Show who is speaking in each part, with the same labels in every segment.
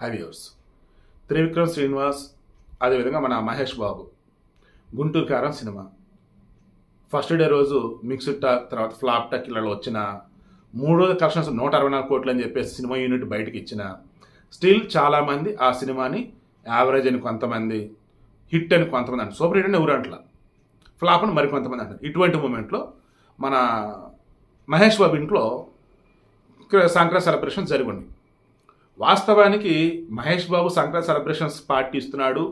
Speaker 1: హ్యావ్యూర్స్ త్రివిక్రమ్ శ్రీనివాస్, అదేవిధంగా మన మహేష్ బాబు గుంటూరు కారం సినిమా ఫస్ట్ డే రోజు మిక్స్డ్ టాక్, తర్వాత ఫ్లాప్ టాక్ ఇళ్ళలో వచ్చిన 3 రోజుల కలెక్షన్స్ 164 కోట్లు అని చెప్పేసి సినిమా యూనిట్ బయటకు ఇచ్చిన స్టిల్ చాలామంది ఆ సినిమాని యావరేజ్ అని కొంతమంది, హిట్ అని కొంతమంది అంటారు, సూపర్ హిట్ అని ఎవరు అంటలా, ఫ్లాప్ అని మరి కొంతమంది అంటారు. ఇటువంటి మూమెంట్లో మన మహేష్ బాబు ఇంట్లో సంక్రాంతి సెలబ్రేషన్ జరిగింది. వాస్తవానికి మహేష్ బాబు సంక్రాంతి సెలబ్రేషన్స్ పార్టీ ఇస్తున్నాడు,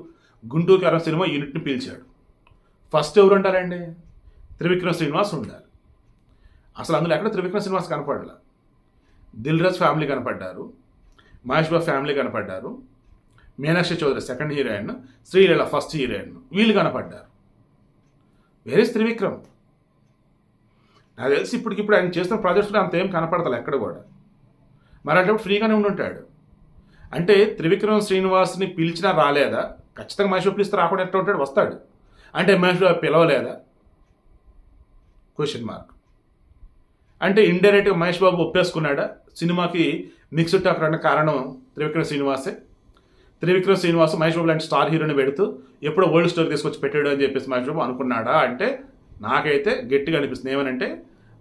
Speaker 1: గుంటూరు కారం సినిమా యూనిట్ని పిలిచాడు. ఫస్ట్ ఎవరు ఉంటారండి? త్రివిక్రమ్ శ్రీనివాస్ ఉండాలి. అసలు అందులో ఎక్కడ త్రివిక్రమ్ శ్రీనివాస్ కనపడలే. దిల్ రాజు ఫ్యామిలీ కనపడ్డారు, మహేష్ బాబు ఫ్యామిలీ కనపడ్డారు, Meenakshi Chaudhary second heroine, Sreeleela first heroine, వీళ్ళు కనపడ్డారు. వేరే త్రివిక్రమ్ నాకు తెలిసి ఇప్పటికిప్పుడు ఆయన చేస్తున్న ప్రాజెక్ట్స్లో అంతేం కనపడతారు ఎక్కడ కూడా. మరి అటువంటి ఫ్రీగానే ఉండుంటాడు. అంటే త్రివిక్రమ్ శ్రీనివాస్ని పిలిచినా రాలేదా? ఖచ్చితంగా మహేష్ బాబు పిలిస్తే రాకుండా ఎట్లా ఉంటాడు? వస్తాడు. అంటే మహేష్ బాబు పిలవలేదా? Question mark. అంటే ఇండైరెక్ట్గా మహేష్ బాబు ఒప్పేసుకున్నాడా సినిమాకి మిక్స్డ్ టాక్ రావడానికి కారణం త్రివిక్రమ్ శ్రీనివాసే? త్రివిక్రమ్ శ్రీనివాస్ మహేష్ బాబు లాంటి స్టార్ హీరోని పెడుతూ ఎప్పుడో ఓల్డ్ స్టోరీ తీసుకొచ్చి పెట్టాడు అని చెప్పేసి మహేష్ బాబు అనుకున్నాడా అంటే నాకైతే గట్టిగా అనిపిస్తుంది. ఏమనంటే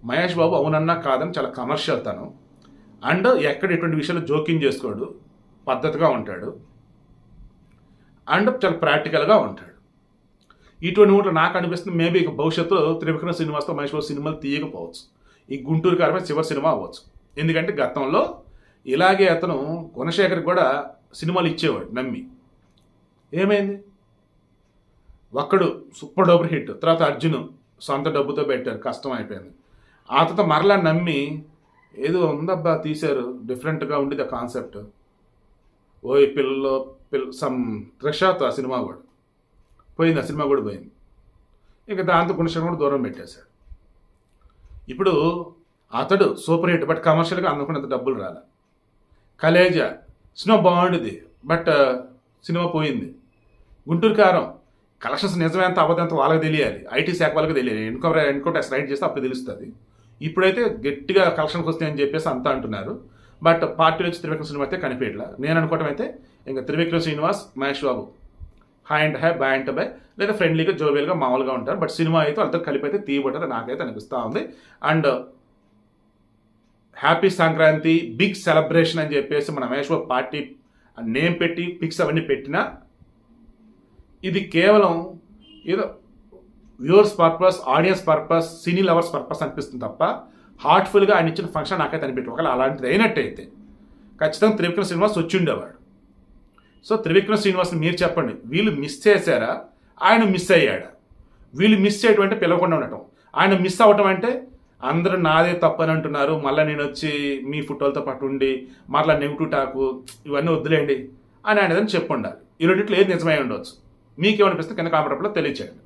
Speaker 1: మహేష్ బాబు అవునన్నా కాదని చాలా కమర్షియల్ తను, అండ్ ఎక్కడ ఎటువంటి విషయాలు జోక్యం చేసుకోడు, పద్ధతిగా ఉంటాడు, అండ్ చాలా ప్రాక్టికల్గా ఉంటాడు. ఇటువంటి ఊట్లో నాకు అనిపిస్తుంది మేబీ ఇక భవిష్యత్తులో త్రివిక్రమ్ శ్రీనివాస్తో మహేష్ బాబు సినిమాలు తీయకపోవచ్చు. ఈ గుంటూరు కారమే చివరి సినిమా అవ్వచ్చు. ఎందుకంటే గతంలో ఇలాగే అతను గుణశేఖర్కి కూడా సినిమాలు ఇచ్చేవాడు నమ్మి. ఏమైంది? ఒక్కడు సూపర్ డబ్బు హిట్, తర్వాత అర్జున్ సొంత డబ్బుతో పెట్టారు, కష్టం అయిపోయింది. ఆ తర్వాత మరలా నమ్మి ఏదో ఉందబ్బా తీశారు, డిఫరెంట్గా ఉండేది ఆ కాన్సెప్ట్, ఓ పిల్లలో సమ్ త్రిషాతో ఆ సినిమా కూడా పోయింది, ఆ సినిమా కూడా పోయింది. ఇక దాంతో గుణశేఖర్ కూడా దూరం పెట్టేశాడు. ఇప్పుడు అతడు సూపర్ హిట్, బట్ కమర్షియల్గా అందుకున్నంత డబ్బులు రాలే. కలేజా సినిమా బాగుండేది, బట్ సినిమా పోయింది. గుంటూరు కారం కలెక్షన్స్ నిజమేంత అబద్ధంత వాళ్ళకి తెలియాలి, ఐటీ శాఖ వాళ్ళకి తెలియాలి, ఎన్కౌంటర్ రైట్ చేస్తే అప్పుడు తెలుస్తుంది. ఇప్పుడైతే గట్టిగా కలెక్షన్కి వస్తాయని చెప్పేసి అంతా అంటున్నారు, బట్ పార్టీ వచ్చి త్రివిక్రమ్ సినిమా అయితే కనిపించట్లా. నేను అనుకోవటం అయితే ఇంకా Trivikram Srinivas, Mahesh Babu hi and hi, bye and bye, లేదా ఫ్రెండ్లీగా జోవియల్గా మామూలుగా ఉంటారు. బట్ సినిమా అయితే వాళ్ళతో కలిపి అయితే తీయబడ్డది నాకైతే అనిపిస్తూ ఉంది. And happy Sankranti big celebration అని చెప్పేసి మన మహేష్ బాబు పార్టీ నేమ్ పెట్టి పిక్స్ అవన్నీ పెట్టినా ఇది కేవలం ఏదో viewers purpose, audience purpose, cine lovers purpose అనిపిస్తుంది తప్ప హార్ట్ఫుల్గా ఆయన ఇచ్చిన ఫంక్షన్ నాకైతే అనిపించదు. ఒకవేళ అలాంటిది అయినట్టయితే ఖచ్చితంగా త్రివిక్రమ్ శ్రీనివాస్ వచ్చి ఉండేవాడు. సో త్రివిక్రమ్ శ్రీనివాస్ని మీరు చెప్పండి, వీళ్ళు మిస్ చేశారా, ఆయన మిస్ అయ్యాడా? వీళ్ళు మిస్ చేయటం అంటే పిలవకుండా ఉండటం, ఆయన మిస్ అవ్వటం అంటే అందరూ నాదే తప్పని అంటున్నారు, మళ్ళీ నేను వచ్చి మీ ఫోటోలతో పాటు ఉండి మళ్ళీ నెగిటివ్ టాకు ఇవన్నీ వద్దులేండి అని ఆయన ఏదైనా చెప్పు ఉండాలి. ఈ రెండిట్లో ఏది నిజమై ఉండవచ్చు. మీకేమనిపిస్తే కింద కామెంట్లో తెలియచేయండి.